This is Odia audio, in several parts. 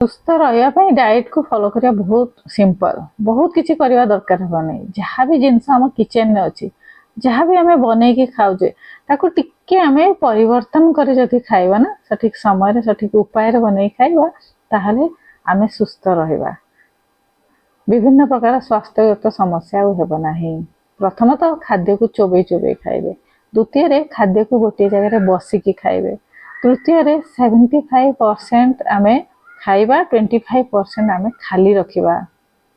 ସୁସ୍ଥ ରହିବା ପାଇଁ ଡାଏଟ୍ କୁ ଫଲୋ କରିବା ବହୁତ ସିମ୍ପଲ, ବହୁତ କିଛି କରିବା ଦରକାର ହେବ ନାହିଁ। ଯାହା ବି ଜିନିଷ ଆମ କିଚେନରେ ଅଛି, ଯାହା ବି ଆମେ ବନେଇକି ଖାଉଛେ, ତାକୁ ଟିକେ ଆମେ ପରିବର୍ତ୍ତନ କରି ଯଦି ଖାଇବା ନା, ସଠିକ ସମୟରେ ସଠିକ ଉପାୟରେ ବନେଇ ଖାଇବା, ତାହେଲେ ଆମେ ସୁସ୍ଥ ରହିବା। ବିଭିନ୍ନ ପ୍ରକାର ସ୍ୱାସ୍ଥ୍ୟଗତ ସମସ୍ୟା ଆଉ ହେବ ନାହିଁ। ପ୍ରଥମତଃ ଖାଦ୍ୟକୁ ଚୋବେଇ ଚୋବେଇ ଖାଇବେ। ଦ୍ୱିତୀୟରେ ଖାଦ୍ୟକୁ ଗୋଟିଏ ଜାଗାରେ ବସିକି ଖାଇବେ। ତୃତୀୟରେ 75% ଆମେ ଖାଇବା, 25% ଆମେ ଖାଲି ରଖିବା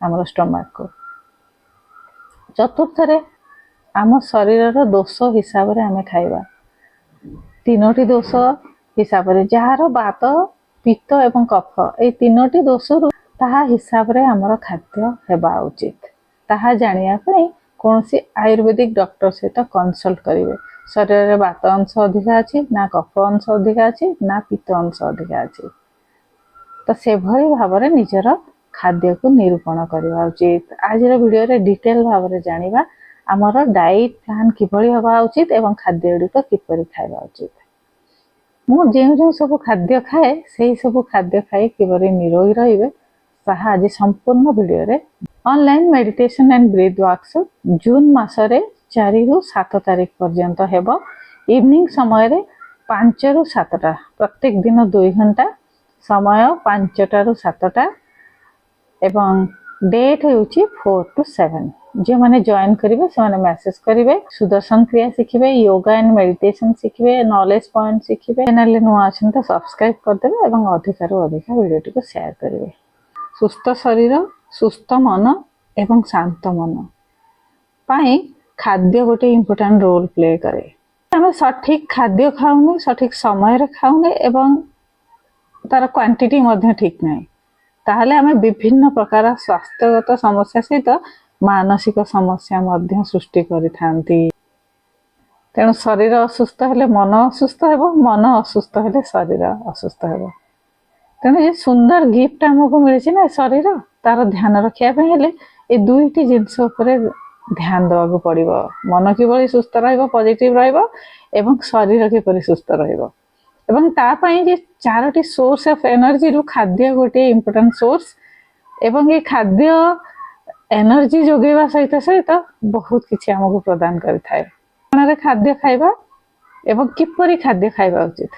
ଆମର ଷ୍ଟମାକକୁ। ଚତୁର୍ଥରେ ଆମ ଶରୀରର ଦୋଷ ହିସାବରେ ଆମେ ଖାଇବା। 3ଟି ଦୋଷ ହିସାବରେ, ଯାହାର ବାତ, ପିତ୍ତ ଏବଂ କଫ, ଏଇ 3ଟି ଦୋଷରୁ ତାହା ହିସାବରେ ଆମର ଖାଦ୍ୟ ହେବା ଉଚିତ। ତାହା ଜାଣିବା ପାଇଁ କୌଣସି ଆୟୁର୍ବେଦିକ ଡକ୍ଟର ସହିତ କନସଲ୍ଟ କରିବେ। ଶରୀରରେ ବାତ ଅଂଶ ଅଧିକା ଅଛି ନା କଫ ଅଂଶ ଅଧିକା ଅଛି ନା ପିତ୍ତ ଅଂଶ ଅଧିକା ଅଛି, ତ ସେଭଳି ଭାବରେ ନିଜର ଖାଦ୍ୟକୁ ନିରୂପଣ କରିବା ଉଚିତ। ଆଜିର ଭିଡ଼ିଓରେ ଡିଟେଲ ଭାବରେ ଜାଣିବା ଆମର ଡାଏଟ୍ ପ୍ଲାନ୍ କିଭଳି ହେବା ଉଚିତ ଏବଂ ଖାଦ୍ୟ ଗୁଡ଼ିକ କିପରି ଖାଇବା ଉଚିତ। ମୁଁ ଯେଉଁ ସବୁ ଖାଦ୍ୟ ଖାଏ, ସେହି ସବୁ ଖାଦ୍ୟ ଖାଇ କିପରି ନିରୋଗୀ ରହିବେ, ତାହା ଆଜି ସମ୍ପୂର୍ଣ୍ଣ ଭିଡ଼ିଓରେ। Online meditation and breathe workshop June ମାସରେ 4ରୁ 7 ତାରିଖ ପର୍ଯ୍ୟନ୍ତ ହେବ। ଇଭିନିଂ ସମୟରେ 5ରୁ 7ଟା, ପ୍ରତ୍ୟେକ ଦିନ 2 ଘଣ୍ଟା ସମୟ, 5ଟାରୁ 7ଟା, ଏବଂ ଡେଟ୍ ହେଉଛି 4 to 7। ଯେଉଁମାନେ ଜଏନ୍ କରିବେ ସେମାନେ ମେସେଜ କରିବେ। ସୁଦର୍ଶନ କ୍ରିୟା ଶିଖିବେ, ୟୋଗା ଆଣ୍ଡ ମେଡିଟେସନ ଶିଖିବେ, ନଲେଜ ପଏଣ୍ଟ ଶିଖିବେ। ଚ୍ୟାନେଲରେ ନୂଆ ଅଛନ୍ତି ତ ସବସ୍କ୍ରାଇବ କରିଦେବେ ଏବଂ ଅଧିକରୁ ଅଧିକ ଭିଡ଼ିଓଟିକୁ ସେୟାର କରିବେ। ସୁସ୍ଥ ଶରୀର, ସୁସ୍ଥ ମନ ଏବଂ ଶାନ୍ତ ମନ ପାଇଁ ଖାଦ୍ୟ ଗୋଟେ ଇମ୍ପୋର୍ଟାଣ୍ଟ ରୋଲ ପ୍ଲେ କରେ। ଆମେ ସଠିକ ଖାଦ୍ୟ ଖାଉନେ, ସଠିକ ସମୟରେ ଖାଉନେ ଏବଂ ତାର କ୍ୱାଣ୍ଟିଟି ମଧ୍ୟ ଠିକ ନାହିଁ, ତାହେଲେ ଆମେ ବିଭିନ୍ନ ପ୍ରକାର ସ୍ୱାସ୍ଥ୍ୟଗତ ସମସ୍ୟା ସହିତ ମାନସିକ ସମସ୍ୟା ମଧ୍ୟ ସୃଷ୍ଟି କରିଥାନ୍ତି। ତେଣୁ ଶରୀର ଅସୁସ୍ଥ ହେଲେ ମନ ଅସୁସ୍ଥ ହେବ, ମନ ଅସୁସ୍ଥ ହେଲେ ଶରୀର ଅସୁସ୍ଥ ହେବ। ତେଣୁ ଏ ସୁନ୍ଦର ଗିଫ୍ଟ ଆମକୁ ମିଳିଛି ନା ଶରୀର, ତାର ଧ୍ୟାନ ରଖିବା ପାଇଁ ହେଲେ ଏ 2ଟି ଜିନିଷ ଉପରେ ଧ୍ୟାନ ଦେବାକୁ ପଡ଼ିବ। ମନ କିଭଳି ସୁସ୍ଥ ରହିବ, ପଜିଟିଭ ରହିବ, ଏବଂ ଶରୀର କିପରି ସୁସ୍ଥ ରହିବ। ଏବଂ ତା ପାଇଁ ଯେ 4ଟି ସୋର୍ସ ଅଫ ଏନର୍ଜିରୁ ଖାଦ୍ୟ ଗୋଟିଏ ଇମ୍ପୋର୍ଟାଣ୍ଟ ସୋର୍ସ, ଏବଂ ଏ ଖାଦ୍ୟ ଏନର୍ଜି ଯୋଗାଇବା ସହିତ ସହିତ ବହୁତ କିଛି ଆମକୁ ପ୍ରଦାନ କରିଥାଏ। ଖାଦ୍ୟ ଖାଇବା ଏବଂ କିପରି ଖାଦ୍ୟ ଖାଇବା ଉଚିତ।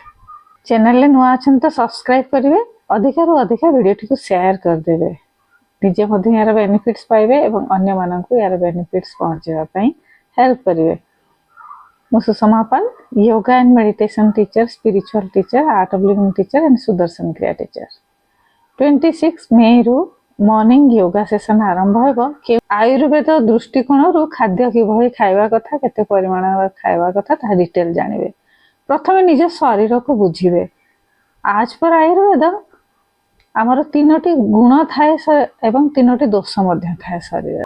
ଚ୍ୟାନେଲରେ ନୂଆ ଅଛନ୍ତି ତ ସବସ୍କ୍ରାଇବ କରିବେ, ଅଧିକରୁ ଅଧିକ ଭିଡ଼ିଓଟିକୁ ସେୟାର କରିଦେବେ। ନିଜେ ମଧ୍ୟ ଏହାର ବେନିଫିଟ୍ସ ପାଇବେ ଏବଂ ଅନ୍ୟମାନଙ୍କୁ ଏହାର ବେନିଫିଟ୍ସ ପହଞ୍ଚାଇବା ପାଇଁ ହେଲ୍ପ କରିବେ। ମୁଁ Sushma Pal, yoga and meditation teacher, spiritual teacher, Art of Living teacher and Sudarshan Kriya teacher. 26 Meru morning yoga session ଆରମ୍ଭ ହେବ। ଆୟୁର୍ବେଦ ଦୃଷ୍ଟିକୋଣରୁ ଖାଦ୍ୟ କିଭଳି ଖାଇବା କଥା, କେତେ ପରିମାଣର ଖାଇବା କଥା, ତାହା ଡିଟେଲ ଜାଣିବେ। ପ୍ରଥମେ ନିଜ ଶରୀରକୁ ବୁଝିବେ। ଆଜ ପର ଆୟୁର୍ବେଦ ଆମର 3ଟି ଗୁଣ ଥାଏ ଏବଂ 3ଟି ଦୋଷ ମଧ୍ୟ ଥାଏ ଶରୀରରେ।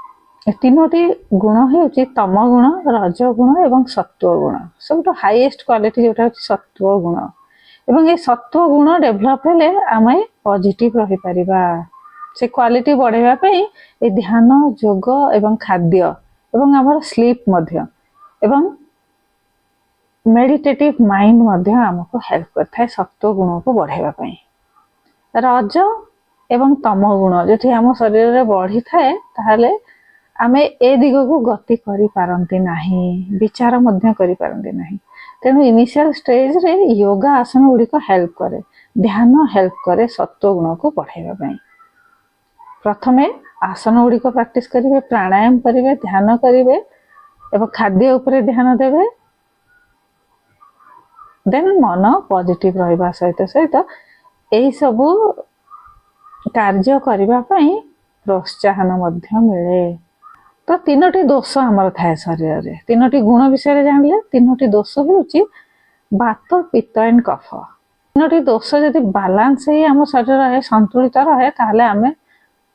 ଏ 3ଟି ଗୁଣ ହେଉଛି ତମ ଗୁଣ, ରଜ ଗୁଣ ଏବଂ ସତ୍ୱ ଗୁଣ। ସବୁଠୁ ହାଇଏଷ୍ଟ କ୍ୱାଲିଟି ଯେଉଁଟା ହେଉଛି ସତ୍ୱ ଗୁଣ। ଏବଂ ଏ ସତ୍ୱ ଗୁଣ ଡେଭଲପ ହେଲେ ଆମେ ପଜିଟିଭ ରହିପାରିବା। ସେ କ୍ୱାଲିଟି ବଢ଼ାଇବା ପାଇଁ ଏ ଧ୍ୟାନ, ଯୋଗ ଏବଂ ଖାଦ୍ୟ ଏବଂ ଆମର ସ୍ଲିପ୍ ମଧ୍ୟ ଏବଂ ମେଡିଟେଟିଭ ମାଇଣ୍ଡ ମଧ୍ୟ ଆମକୁ ହେଲ୍ପ କରିଥାଏ ସତ୍ୱ ଗୁଣକୁ ବଢ଼ାଇବା ପାଇଁ। ରଜ ଏବଂ ତମ ଗୁଣ ଯଦି ଆମ ଶରୀରରେ ବଢ଼ିଥାଏ, ତାହେଲେ ଆମେ ଏ ଦିଗକୁ ଗତି କରିପାରନ୍ତି ନାହିଁ, ବିଚାର ମଧ୍ୟ କରିପାରନ୍ତି ନାହିଁ। ତେଣୁ ଇନିସିଆଲ ଷ୍ଟେଜରେ ୟୋଗା ଆସନ ଗୁଡ଼ିକ ହେଲ୍ପ କରେ, ଧ୍ୟାନ ହେଲ୍ପ କରେ ସତ୍ୱ ଗୁଣକୁ ବଢ଼ାଇବା ପାଇଁ। ପ୍ରଥମେ ଆସନ ଗୁଡ଼ିକ ପ୍ରାକ୍ଟିସ କରିବେ, ପ୍ରାଣାୟାମ କରିବେ, ଧ୍ୟାନ କରିବେ ଏବଂ ଖାଦ୍ୟ ଉପରେ ଧ୍ୟାନ ଦେବେ। ଦେନ୍ ମନ ପଜିଟିଭ ରହିବା ସହିତ ସହିତ ଏହି ସବୁ କାର୍ଯ୍ୟ କରିବା ପାଇଁ ପ୍ରୋତ୍ସାହନ ମଧ୍ୟ ମିଳେ। ତ 3ଟି ଦୋଷ ଆମର ଥାଏ ଶରୀରରେ। 3ଟି ଗୁଣ ବିଷୟରେ ଜାଣିଲେ, 3ଟି ଦୋଷ ହେଉଛି ବାତ, ପିତ୍ତ ଆଣ୍ଡ କଫ। 3ଟି ଦୋଷ ଯଦି ବାଲାନ୍ସ ହେଇ ଆମ ଶରୀର ରହେ, ସନ୍ତୁଳିତ ରହେ, ତାହେଲେ ଆମେ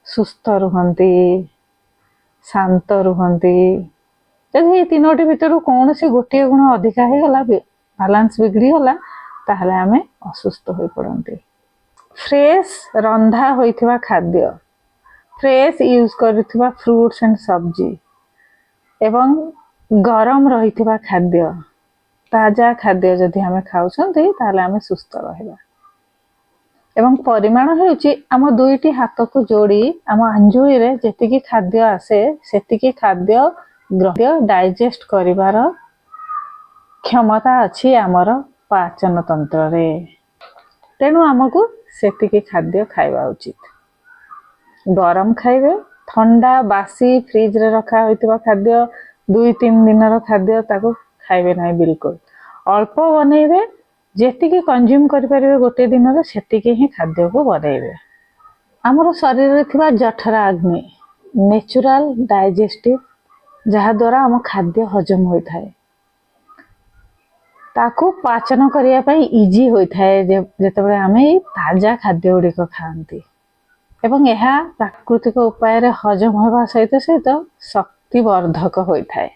ସୁସ୍ଥ ରୁହନ୍ତି, ଶାନ୍ତ ରୁହନ୍ତି। ଯଦି ଏଇ 3ଟି ଭିତରୁ କୌଣସି ଗୋଟିଏ ଗୁଣ ଅଧିକା ହେଇଗଲା, ବାଲାନ୍ସ ବିଗିଡ଼ିଗଲା, ତାହେଲେ ଆମେ ଅସୁସ୍ଥ ହୋଇପଡ଼ନ୍ତି। ଫ୍ରେଶ ରନ୍ଧା ହୋଇଥିବା ଖାଦ୍ୟ, ଫ୍ରେଶ ୟୁଜ୍ କରୁଥିବା ଫ୍ରୁଟ୍ସ ଆଣ୍ଡ ସବଜି ଏବଂ ଗରମ ରହିଥିବା ଖାଦ୍ୟ, ତାଜା ଖାଦ୍ୟ ଯଦି ଆମେ ଖାଉଛନ୍ତି, ତାହେଲେ ଆମେ ସୁସ୍ଥ ରହିବା। ଏବଂ ପରିମାଣ ହେଉଛି ଆମ ଦୁଇଟି ହାତକୁ ଯୋଡ଼ି ଆମ ଆଞ୍ଜୁଳିରେ ଯେତିକି ଖାଦ୍ୟ ଆସେ ସେତିକି ଖାଦ୍ୟ ଡାଇଜେଷ୍ଟ କରିବାର କ୍ଷମତା ଅଛି ଆମର ପାଚନ ତନ୍ତ୍ରରେ। ତେଣୁ ଆମକୁ ସେତିକି ଖାଦ୍ୟ ଖାଇବା ଉଚିତ। ଗରମ ଖାଇବେ, ଥଣ୍ଡା ବାସି ଫ୍ରିଜରେ ରଖା ହୋଇଥିବା ଖାଦ୍ୟ 2-3 ଦିନର ଖାଦ୍ୟ ତାକୁ ଖାଇବେ ନାହିଁ ବିଲକୁଲ। ଅଳ୍ପ ବନେଇବେ, ଯେତିକି କନଜ୍ୟୁମ କରିପାରିବେ ଗୋଟେ ଦିନରେ ସେତିକି ହିଁ ଖାଦ୍ୟକୁ ବନେଇବେ। ଆମର ଶରୀରରେ ଥିବା ଜଠରା ଅଗ୍ନି ନ୍ୟାଚୁରାଲ ଡାଇଜେଷ୍ଟିଭ, ଯାହାଦ୍ୱାରା ଆମ ଖାଦ୍ୟ ହଜମ ହୋଇଥାଏ, ତାକୁ ପାଚନ କରିବା ପାଇଁ ଇଜି ହୋଇଥାଏ ଯେତେବେଳେ ଆମେ ଏଇ ତାଜା ଖାଦ୍ୟ ଗୁଡ଼ିକ ଖାଆନ୍ତି। ଏବଂ ଏହା ପ୍ରାକୃତିକ ଉପାୟରେ ହଜମ ହେବା ସହିତ ସହିତ ଶକ୍ତିବର୍ଦ୍ଧକ ହୋଇଥାଏ।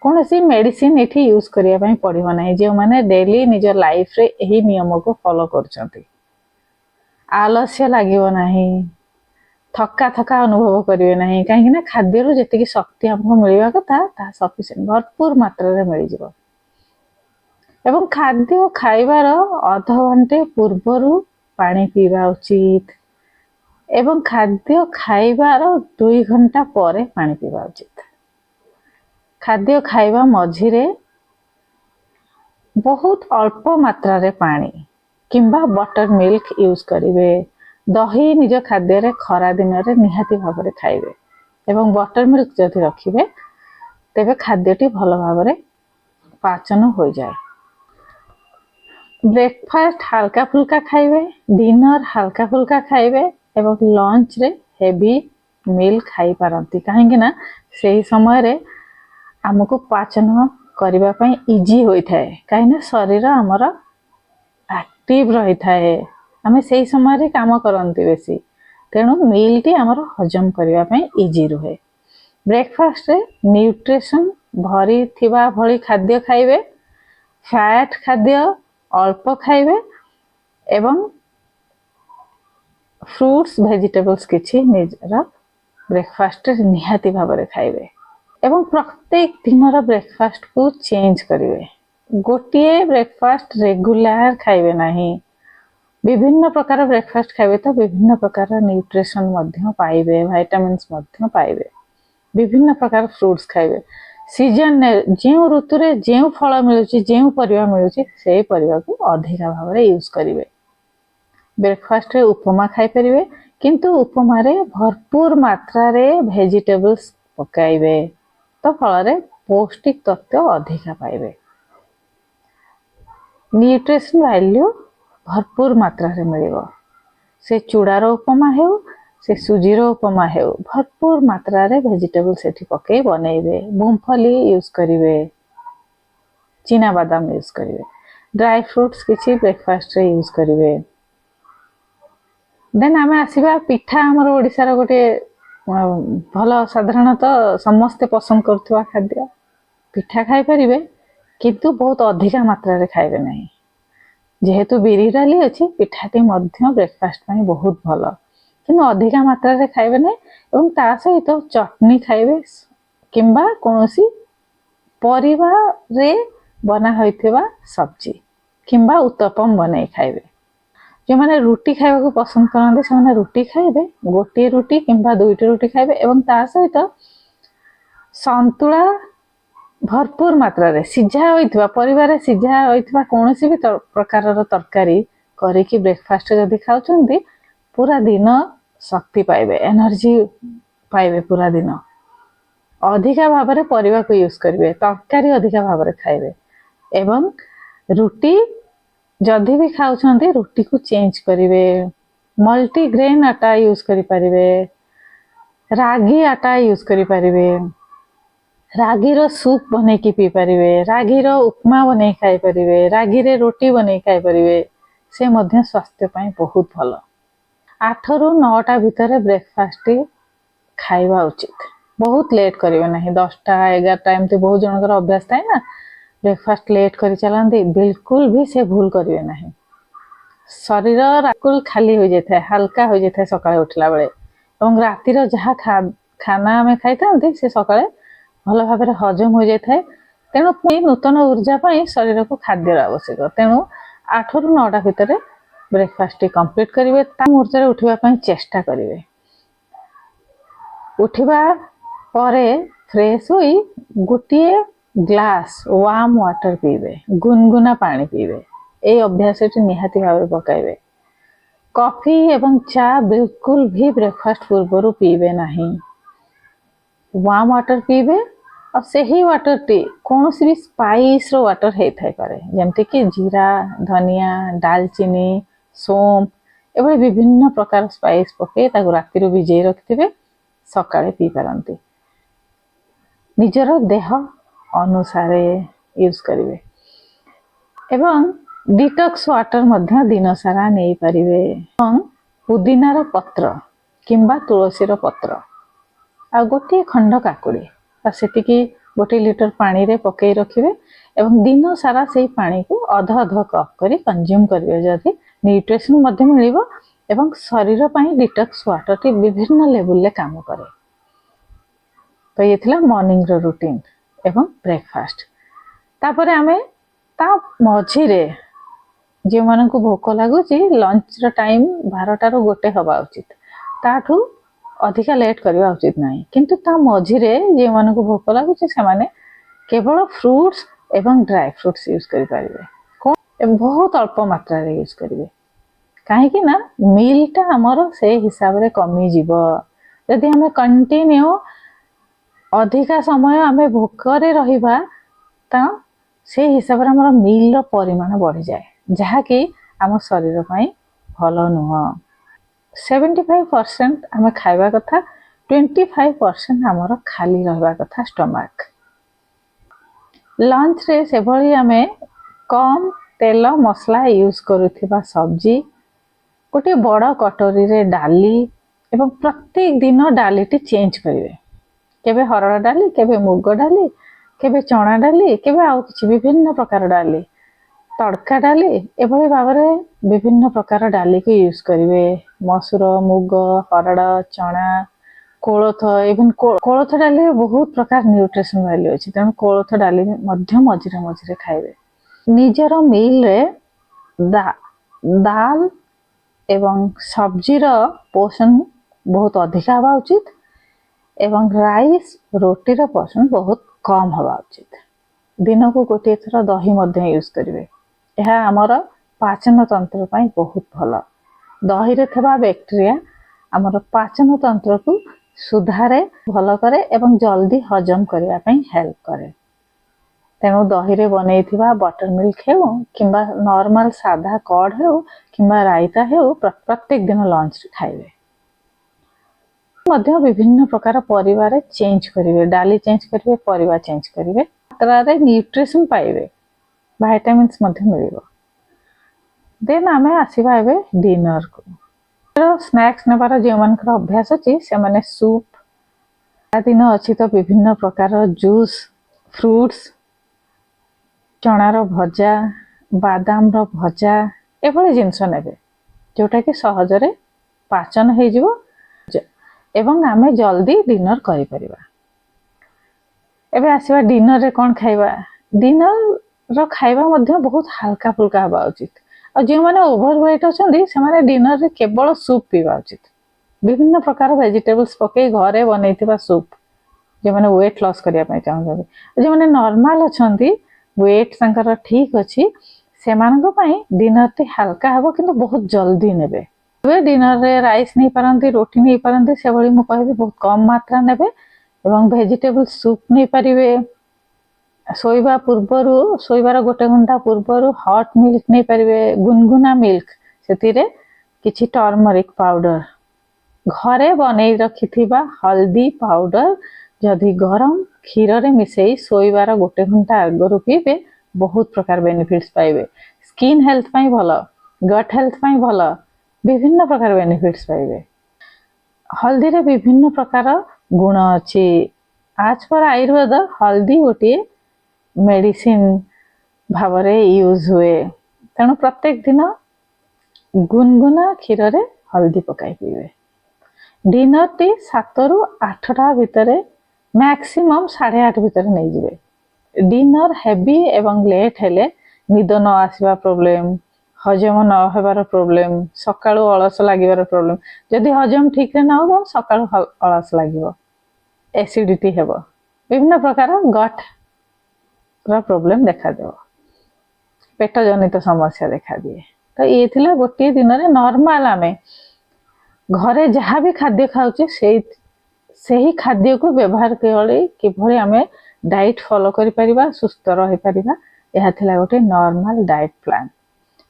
କୌଣସି ମେଡିସିନ ଏଠି ୟୁଜ କରିବା ପାଇଁ ପଡ଼ିବ ନାହିଁ ଯେଉଁମାନେ ଡେଲି ନିଜ ଲାଇଫରେ ଏହି ନିୟମକୁ ଫଲୋ କରୁଛନ୍ତି। ଆଲସ୍ୟ ଲାଗିବ ନାହିଁ, ଥକା ଥକା ଅନୁଭବ କରିବେ ନାହିଁ, କାହିଁକି ନା ଖାଦ୍ୟରୁ ଯେତିକି ଶକ୍ତି ଆମକୁ ମିଳିବା କଥା ତାହା ସଫିସିଏଣ୍ଟ ଭରପୁର ମାତ୍ରାରେ ମିଳିଯିବ। ଏବଂ ଖାଦ୍ୟ ଖାଇବାର ଅଧଘଣ୍ଟେ ପୂର୍ବରୁ ପାଣି ପିଇବା ଉଚିତ ଏବଂ ଖାଦ୍ୟ ଖାଇବାର 2 ଘଣ୍ଟା ପରେ ପାଣି ପିଇବା ଉଚିତ। ଖାଦ୍ୟ ଖାଇବା ମଝିରେ ବହୁତ ଅଳ୍ପ ମାତ୍ରାରେ ପାଣି କିମ୍ବା ବଟର ମିଲ୍କ ୟୁଜ କରିବେ। ଦହି ନିଜ ଖାଦ୍ୟରେ ଖରା ଦିନରେ ନିହାତି ଭାବରେ ଖାଇବେ ଏବଂ ବଟର ମିଲ୍କ ଯଦି ରଖିବେ ତେବେ ଖାଦ୍ୟଟି ଭଲ ଭାବରେ ପାଚନ ହୋଇଯାଏ। ବ୍ରେକଫାଷ୍ଟ ହାଲକା ଫୁଲକା ଖାଇବେ, ଡିନର ହାଲକା ଫୁଲକା ଖାଇବେ ଏବଂ ଲଞ୍ଚରେ ହେଭି ମିଲ୍ ଖାଇପାରନ୍ତି, କାହିଁକି ନା ସେହି ସମୟରେ ଆମକୁ ପାଚନ କରିବା ପାଇଁ ଇଜି ହୋଇଥାଏ, କାହିଁକିନା ଶରୀର ଆମର ଆକ୍ଟିଭ ରହିଥାଏ, ଆମେ ସେଇ ସମୟରେ କାମ କରନ୍ତି ବେଶୀ, ତେଣୁ ମିଲ୍ଟି ଆମର ହଜମ କରିବା ପାଇଁ ଇଜି ରୁହେ। ବ୍ରେକଫାଷ୍ଟରେ ନ୍ୟୁଟ୍ରିସନ ଭରି ଥିବା ଭଳି ଖାଦ୍ୟ ଖାଇବେ, ଫ୍ୟାଟ୍ ଖାଦ୍ୟ ଅଳ୍ପ ଖାଇବେ ଏବଂ ଫ୍ରୁଟ୍ସ ଭେଜିଟେବଲ୍ସ କିଛି ନିଜର ବ୍ରେକଫାଷ୍ଟରେ ନିହାତି ଭାବରେ ଖାଇବେ। ଏବଂ ପ୍ରତ୍ୟେକ ଦିନର ବ୍ରେକଫାଷ୍ଟକୁ ଚେଞ୍ଜ କରିବେ। ଗୋଟିଏ ବ୍ରେକଫାଷ୍ଟ ରେଗୁଲାର ଖାଇବେ ନାହିଁ, ବିଭିନ୍ନ ପ୍ରକାର ବ୍ରେକଫାଷ୍ଟ ଖାଇବେ ତ ବିଭିନ୍ନ ପ୍ରକାର ନ୍ୟୁଟ୍ରିସନ ମଧ୍ୟ ପାଇବେ, ଭାଇଟାମିନ୍ସ ମଧ୍ୟ ପାଇବେ। ବିଭିନ୍ନ ପ୍ରକାର ଫ୍ରୁଟ୍ସ ଖାଇବେ, ସିଜନରେ ଯେଉଁ ଋତୁରେ ଯେଉଁ ଫଳ ମିଳୁଛି, ଯେଉଁ ପରିବା ମିଳୁଛି ସେଇ ପରିବାକୁ ଅଧିକା ଭାବରେ ୟୁଜ କରିବେ। ବ୍ରେକଫାଷ୍ଟରେ ଉପମା ଖାଇପାରିବେ, କିନ୍ତୁ ଉପମାରେ ଭରପୁର ମାତ୍ରାରେ ଭେଜିଟେବଲ୍ସ ପକାଇବେ, ତ ଫଳରେ ପୌଷ୍ଟିକ ତତ୍ତ୍ୱ ଅଧିକା ପାଇବେ। ନ୍ୟୁଟ୍ରିସନ ଭ୍ୟାଲ୍ୟୁ ଭରପୁର ମାତ୍ରାରେ ମିଳିବ। ସେ ଚୁଡ଼ାର ଉପମା ହେଉ, ସେ ସୁଜିର ଉପମା ହେଉ, ଭରପୁର ମାତ୍ରାରେ ଭେଜିଟେବଲ ସେଠି ପକେଇ ବନେଇବେ। ମୁଙ୍ଗଫଲି ୟୁଜ କରିବେ, ଚିନାବାଦାମ ୟୁଜ କରିବେ, ଡ୍ରାଇ ଫ୍ରୁଟ୍ସ କିଛି ବ୍ରେକଫାଷ୍ଟରେ ୟୁଜ କରିବେ। ଦେନ୍ ଆମେ ଆସିବା ପିଠା। ଆମର ଓଡ଼ିଶାର ଗୋଟେ ଭଲ ସାଧାରଣତଃ ସମସ୍ତେ ପସନ୍ଦ କରୁଥିବା ଖାଦ୍ୟ। ପିଠା ଖାଇପାରିବେ କିନ୍ତୁ ବହୁତ ଅଧିକା ମାତ୍ରାରେ ଖାଇବେ ନାହିଁ। ଯେହେତୁ ବିରି ଡାଲି ଅଛି, ପିଠାଟି ମଧ୍ୟ ବ୍ରେକଫାଷ୍ଟ ପାଇଁ ବହୁତ ଭଲ, କିନ୍ତୁ ଅଧିକା ମାତ୍ରାରେ ଖାଇବେ ନାହିଁ ଏବଂ ତା ସହିତ ଚଟନି ଖାଇବେ କିମ୍ବା କୌଣସି ପରିବାରେ ବନା ହୋଇଥିବା ସବଜି କିମ୍ବା ଉତ୍ତପମ ବନେଇ ଖାଇବେ। ଯେଉଁମାନେ ରୁଟି ଖାଇବାକୁ ପସନ୍ଦ କରନ୍ତି ସେମାନେ ରୁଟି ଖାଇବେ, ଗୋଟିଏ ରୁଟି କିମ୍ବା 2ଟି ରୁଟି ଖାଇବେ ଏବଂ ତା ସହିତ ସନ୍ତୁଳା ଭରପୁର ମାତ୍ରାରେ ସିଝା ହୋଇଥିବା ପରିବାରେ ସିଝା ହୋଇଥିବା କୌଣସି ବି ପ୍ରକାରର ତରକାରୀ କରିକି ବ୍ରେକଫାଷ୍ଟରେ ଯଦି ଖାଉଛନ୍ତି ପୁରା ଦିନ ଶକ୍ତି ପାଇବେ, ଏନର୍ଜି ପାଇବେ ପୁରା ଦିନ। ଅଧିକା ଭାବରେ ପରିବାକୁ ୟୁଜ କରିବେ, ତରକାରୀ ଅଧିକା ଭାବରେ ଖାଇବେ ଏବଂ ରୁଟି ଯଦି ବି ଖାଉଛନ୍ତି ରୁଟିକୁ ଚେଞ୍ଜ କରିବେ। ମଲ୍ଟିଗ୍ରେନ୍ ଆଟା ୟୁଜ କରିପାରିବେ, ରାଗି ଆଟା ୟୁଜ କରିପାରିବେ, ରାଗିର ସୁପ୍ ବନେଇକି ପିଇପାରିବେ, ରାଗିର ଉପମା ବନେଇ ଖାଇପାରିବେ, ରାଗିରେ ରୁଟି ବନେଇ ଖାଇପାରିବେ, ସେ ମଧ୍ୟ ସ୍ୱାସ୍ଥ୍ୟ ପାଇଁ ବହୁତ ଭଲ। 8ରୁ 9ଟା ଭିତରେ ବ୍ରେକଫାଷ୍ଟ ଖାଇବା ଉଚିତ, ବହୁତ ଲେଟ୍ କରିବେ ନାହିଁ। 10ଟା 11ଟା ଏମିତି ବହୁତ ଜଣଙ୍କର ଅଭ୍ୟାସ ଥାଏ ନା, ବ୍ରେକଫାଷ୍ଟ ଲେଟ୍ କରି ଚାଲନ୍ତି, ବିଲକୁଲ ବି ସେ ଭୁଲ କରିବେ ନାହିଁ। ଶରୀର ବିଲକୁଲ ଖାଲି ହୋଇଯାଇଥାଏ, ହାଲକା ହୋଇଯାଇଥାଏ ସକାଳେ ଉଠିଲା ବେଳେ ଏବଂ ରାତିର ଯାହା ଖାନା ଆମେ ଖାଇଥାନ୍ତି ସେ ସକାଳେ ଭଲ ଭାବରେ ହଜମ ହୋଇଯାଇଥାଏ। ତେଣୁ ପୁଣି ନୂତନ ଉର୍ଜା ପାଇଁ ଶରୀରକୁ ଖାଦ୍ୟର ଆବଶ୍ୟକ। ତେଣୁ 8ରୁ 9ଟା ଭିତରେ ब्रेकफास्ट टी कंप्लीट करेंगे मुहूर्त उठा चेष्टा करेंगे। उठिबा परे फ्रेश होई गोटे ग्लास वार्म वाटर पीबे, गुनगुना पानी पीबे। ए अभ्यास निहाती भाव पकाइबे। कॉफी एवं चा बिल्कुल भी ब्रेकफास्ट पूर्व पीबे नहीं। वार्म वाटर पीबे और सही वाटर टी कौन भी स्पाइस रो वाटर होता है जमती कि जीरा, धनिया, दालचीनी, सोम एभली विभिन्न प्रकार स्पाइस पके राति भिजे रखिथे, सकाळे पी पारंती। निजर देह अनुसार यूज करिवे एवं डिटॉक्स वाटर मध्य दिन सारा नहीं पारिबे। पुदीनार पत्र किंबा तुलसीर पत्र आ गोटे खंड काकुड़ी सेटिकी गोटे लिटर पानी रे पकई रखिए एवं दिन सारा से पानी को अध अध कप करी कंज्यूम करिवे जदि न्यूट्रिशन मध्य मिलिबो एवं शरीर पई डिटॉक्स वाटर टी विभिन्न लेवल ले काम करे। तो ये थिला मॉर्निंग रो रूटीन एवं ब्रेकफास्ट। तापरे आमे ता मझिरे जे मन को भोक लगुची लंच रो टाइम 12 रो गोटे हवा उचित, ताठू अधिका लेट करवा उचित नहीं। किंतु ता मझिरे जे मन को भोक लगुची से माने केवल फ्रूट्स एवं ड्राई फ्रूट्स यूज करि पारिबे। बहुत अल्प मात्रा रे यूज करिवे काहे ना मील टा हमर से हिसाब रे कमी जीवो। यदि हमें कंटिन्यू अधिका समय आमे भोकरे रहिबा ता से हिसाब रे हमर मील रो परिमाण बढ़ी जाए, जहा कि आम शरीर पई भलो नुह। 75% आमे खाइबा कथा, 25% हमर खाली रहबा कथा स्टमक। लंच रे से भली आमे कम तेल मसला यूज करूथिबा सब्जी, गोटे बड़ कटोरी रे डाली एवं प्रत्येक दिन डाली टी चेंज करिवे। केबे हरड़ डाली, केबे मुग डाली, केबे चना डाली, केबे आउ किछि विभिन्न प्रकार डाली, तड़का डाली एभली भाव में विभिन्न प्रकार डाली को यूज करिवे। मसूर, मुग, हरड़, चना, कोलथ, इवन कोलथ डाली बहुत प्रकार न्यूट्रिशन वैल्यू अछि, तेणु कोलथ डाली मध्य मझिरे मझिरे खाइबे। निजर मील रे दाल एवं सब्जी रो पोषण बहुत अधिक हवा उचित एवं राइस रोटी रो पोषण बहुत कम हवा उचित। दिन को गोटे थर दही मध्य यूज करिवे। यह आमर पाचन तंत्र पई बहुत भल। दही रे थबा बैक्टीरिया आमर पाचन तंत्र को सुधारे, भल करे एवं जल्दी हजम करने पई हेल्प करे। तेणु दही रे बनैथिबा बटर मिल्क हेउ किंबा नॉर्मल सादा कॉर्ड हेउ किंबा रायता हेउ प्रत्येक दिन लंच रे खाइबे। मध्य विभिन्न प्रकार परिवार चेंज करिवे, डाली चेंज करिवे, परिवार चेंज करिवे, मात्रा रे न्यूट्रिशन पाइबे, विटामिन्स मध्य मिलिबो। देन आमे आसीबा एबे डिनर को। स्नैक्स नेबार जे मानकर अभ्यास अछि से माने सूप, दिन अछि तो विभिन्न प्रकार जूस, फ्रूट्स, चना रो भजा, बादाम रो भजा एभली जिनस नेबे जोटा कि सहजरे पाचन हे जिवो एवं आमे जल्दी डिनर करि परिबा। एबे आसीबा डिनर रे कोन खाइबा। डिनर रो खाइबा मध्य बहुत हल्का फुल्का हवा उचित। और जे माने ओवरवेट अछंदी से माने डिनर रे केवल सूप पीबा उचित। विभिन्न प्रकार वेजिटेबल्स पके घरे बनैतिबा सूप, जे माने वेट लॉस करिया पय चाहउछंदी। जे माने नॉर्मल अछंदी, वेट संकर ठीक अछि, से मानको पय डिनर ते हल्का हबो किंतु बहुत जल्दी नेबे। वे डिनर रे राइस नहीं पारंती, रोटी नहीं पारंती, से भली मु कहबी बहुत कम मात्रा नेबे एवं वेजिटेबल सूप नहीं पारिबे। सोइबा पूर्वरु, सोइबार गोटे घंटा पूर्वरु हॉट मिल्क नहीं पारिबे, गुनगुना मिल्क, सेतिरे किछि टर्मरिक पाउडर, घरे बनै रखिथिबा हल्दी पाउडर जदि गरम क्षीर रे मिसई सोइबार गोटे घंटा आगरु पीबे बहुत प्रकार बेनिफिट्स पाइबे। स्किन हेल्थ पई भलो, गट हेल्थ पई भलो, विभिन्न प्रकार बेनिफिट्स पाइबे। हल्दी रे विभिन्न प्रकार गुण अछि। आज पर आयुर्वेद हल्दी गोटे मेडिसिन भावरे यूज हुए, तेणु प्रत्येक दिन गुनगुना क्षीर रे हल्दी पकाई पीबे। डिनर टी 7 रु 8टा भितरे, मैक्सिमम 8:30 भितरे नहीं जिवे। डिनर हेवी एवं लेट हेले निद न आसीबा प्रॉब्लम, हजम न होबार प्रोब्लेम, सकाळु अलस लागिबार प्रोब्लेम, जदि हजम ठीक रे न हो सकाळु अलस लागिबो, एसिडिटी हेबो, विभिन्न प्रकार गट रा प्रोब्लेम देखा देबो, पेट जनित समस्या देखा दिए। तो ये थिला गोटे दिन रे नॉर्मल आमे घरे जहाँ भी खाद्य खाउचे सेही खाद्य को व्यवहार करी किभଳି आमे डाइट फॉलो करि परिबा, सुस्थ रहि परिबा, यह थिला गोटे नॉर्मल डाइट प्लान।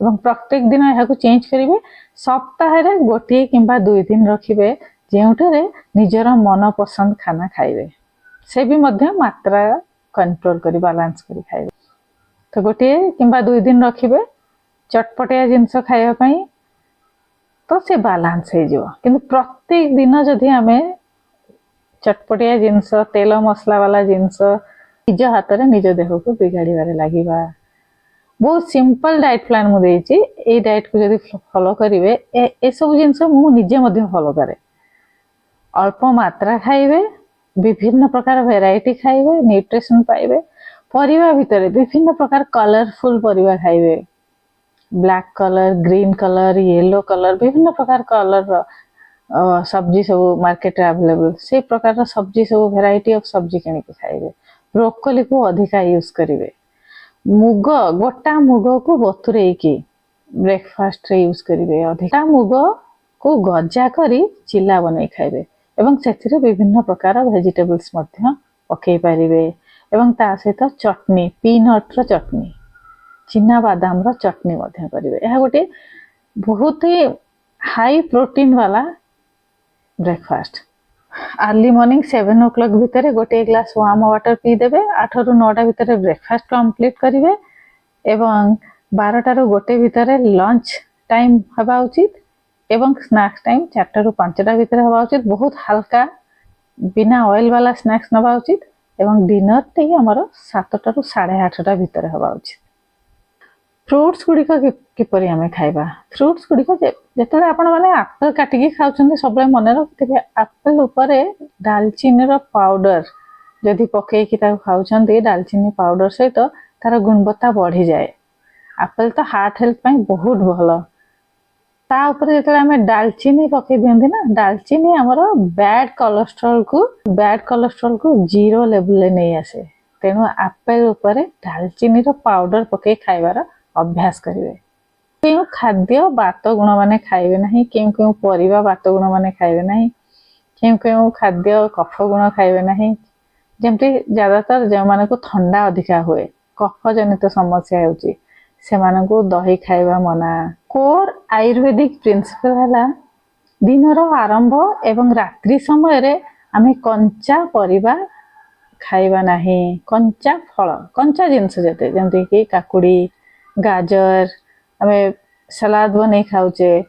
एवं प्रत्येक दिन यह चेंज करेंगे, सप्ताह गोटे किंबा 2 दिन रखिए जोठे निजर मन पसंद खाना खाइबे, से भी मध्य मात्रा कंट्रोल करी बैलेंस करी खाइबे। तो गोटे किंबा 2 दिन रखिए चटपटिया जिनस खाइबा तो से बैलेंस हो जिवो। किंतु प्रत्येक दिन जदि आमे चटपटिया जिनस तेल मसला वाला जिनस निज हाथ रे निज देह को बिगाड़बारे लागिबा। बहुत सिंपल डाइट प्लान मु देछि, ए डाइट को जदि फॉलो करिवे ए सब जिनस मु निजे मध्य फॉलो करे। अल्प मात्रा खाइबे, विभिन्न प्रकार वैरायटी खाइबे, न्यूट्रिशन पाइबे, परिबा भितरे विभिन्न प्रकार कलरफुल परिबा खाइबे, black colour, green colour, yellow colour, विभिन्न प्रकार कलर सब्जी सब मार्केट रे अवेलेबल, से प्रकार सब्जी सब वैरायटी ऑफ सब्जी किन के खाइबे। ब्रोकोली को अधिका यूज करिवे। मुग, गोटा मुग को बतुरे की ब्रेकफास्ट रे यूज करिवे। अधिका मुग को गजा करी चिल्ला बनै खाइबे एवं सेथिरे विभिन्न प्रकार वेजिटेबल्स मध्य पकई पारिबे एवं ता सहित चटनी, पीनट रो चटनी, चिना बादाम रो चटनी मध्य करिवे। यह गोटे बहुत ही हाई प्रोटीन वाला ब्रेकफास्ट। अर्ली मॉर्निंग 7 o'clock भितर गोटे ग्लास वार्म वाटर पी देबे। 8 ରୁ 9 भितर ब्रेकफास्ट कंप्लीट करिवे एवं 12 ରୁ 1 भितर लंच टाइम हवा उचित एवं स्नैक्स टाइम 4 ରୁ 5 भितर हवा उचित। बहुत हल्का बिना ऑयल वाला स्नैक्स नवा उचित एवं डिनर टे हमर 7 ରୁ 8:30 भितर हवा उचित। फ्रूट्स गुड़िक किपरि आमे खाइबा। फ्रूट्स गुड़िक जेते आपण माने एप्पल काटिकी खाउछन्ते सब मन रखिथे, एप्पल उपरे दालचीनी रो पाउडर जदि पकई कि ता खाउछन्ते, दालचीनी पाउडर सहित तार गुणवत्ता बढ़ी जाए। एप्पल तो हार्ट हेल्थ पई बहुत भलो। ता ऊपर जेते आमे दालचीनी पकई दियंती ना, दालचीनी हमर बैड कोलेस्ट्रॉल को 0 लेवल ले नै आसे। तेनु एप्पल उपरे दालचीनी रो पाउडर पकई खाइबार अभ्यास करिवे। केउ खाद्य बात गुण माने खाइबे नहीं, केउ परिबा बात गुण माने खाइबे नहीं, केउ खाद्य कफ गुण खाइबे नहीं। जेमति ज्यादातर जे माने को ठंडा अधिका हुए, कफ जनित समस्या हेउची, से माने को दही खाइबा मना। कोर आयुर्वेदिक प्रिंसिपल हला दिन रो आरंभ एवं रात्रि समय रे आमे कंचा परिबा खाइबा नहीं। कंचा फल, कंचा जिंस जेमति कि काकुड़ी, गाजर, आमे सलाद बनै खाउचे,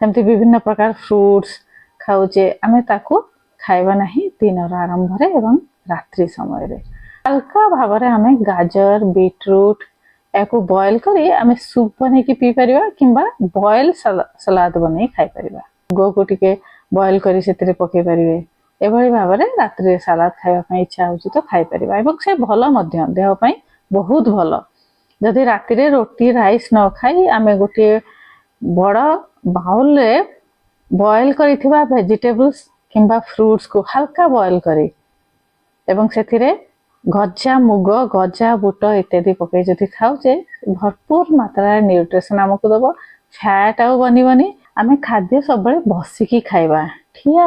सेमति विभिन्न प्रकार फ्रूट्स खाउचे, आमे ताको खाइबा नहीं दिन रो आरंभ रे एवं रात्रि समय रे। हल्का भाव रे आमे गाजर, बीटरूट एको बॉयल करी आमे सूप बनै कि पी परिबा किंबा बॉयल सलाद बनै खाइ परिबा। गो को टिके बॉयल करी सेतिरे पके परिबे। एभଳି भाବରେ रात्रि सलाद खाइबा पई इच्छा होची तो खाइ परिबा एवं से भलो मध्य देह पई बहुत भलो। जदि राति रे रोटी राइस न खाई आमे गोटे बड़ बाउल रे बॉयल करिथिबा वेजिटेबल्स किंबा फ्रूट्स को हल्का बॉयल करी एवं सेथिरे गजा मुग, गजा बुट इत्यादि पकई जदि खाउचे भरपूर मात्रा न्यूट्रिशन हमको दबो। फैट आउ बनी आमे खाद्य सब बसिकी खाइबा। ठिया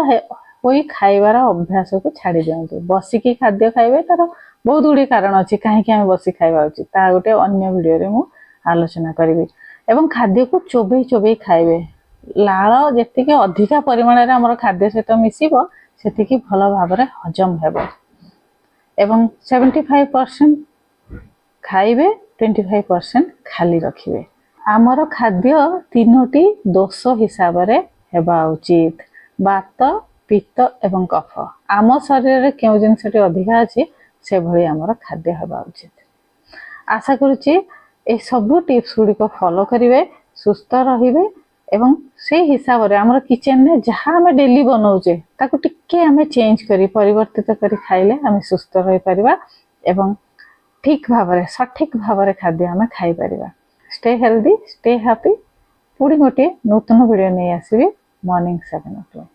होई खाइबार अभ्यास को छाड़ी दियंतु। बसिकी खाद्य खाइबे तार बहुत गुडी कारण अछि काहे आमे बसी खाइबा उचित, ता गोटे अन्य वीडियो रे मु आलोचना करिवि। एवं खाद्य को चोबई खाइबे। लाळ जेतिके अधिका परिमाण रे हमर खाद्य सहित मिसिबो सेतिकी भलो भाबरे हजम हेबो। एवं 75% खाइबे, 25% खाली रखिबे। आमर खाद्य 3टी दोष हिसाब रे हेबा उचित, बात, पित्त एवं कफ। आम शरीर रे केउ जिनसटी अधिका अछि से भली आमर खाद्य हेबा उचित। आशा करूची ए सब टिप्स गुडी को फॉलो करिवे, सुस्थ रहिबे एवं से हिसाब रे आमर किचन में जहाँ हमें डेली बनाउचे ताको टिके हमें चेंज करी परिवर्तित करी खाइले हमें सुस्थ रहि परिबा एवं ठीक भाबरे सठिक भाबरे खाद्य हमें खाइ परिबा। Stay healthy, stay happy. ପୁଣି ଗୋଟିଏ ନୂତନ ଭିଡ଼ିଓ ନେଇ ଆସିବି ମର୍ଣ୍ଣିଂ 7 o'clock।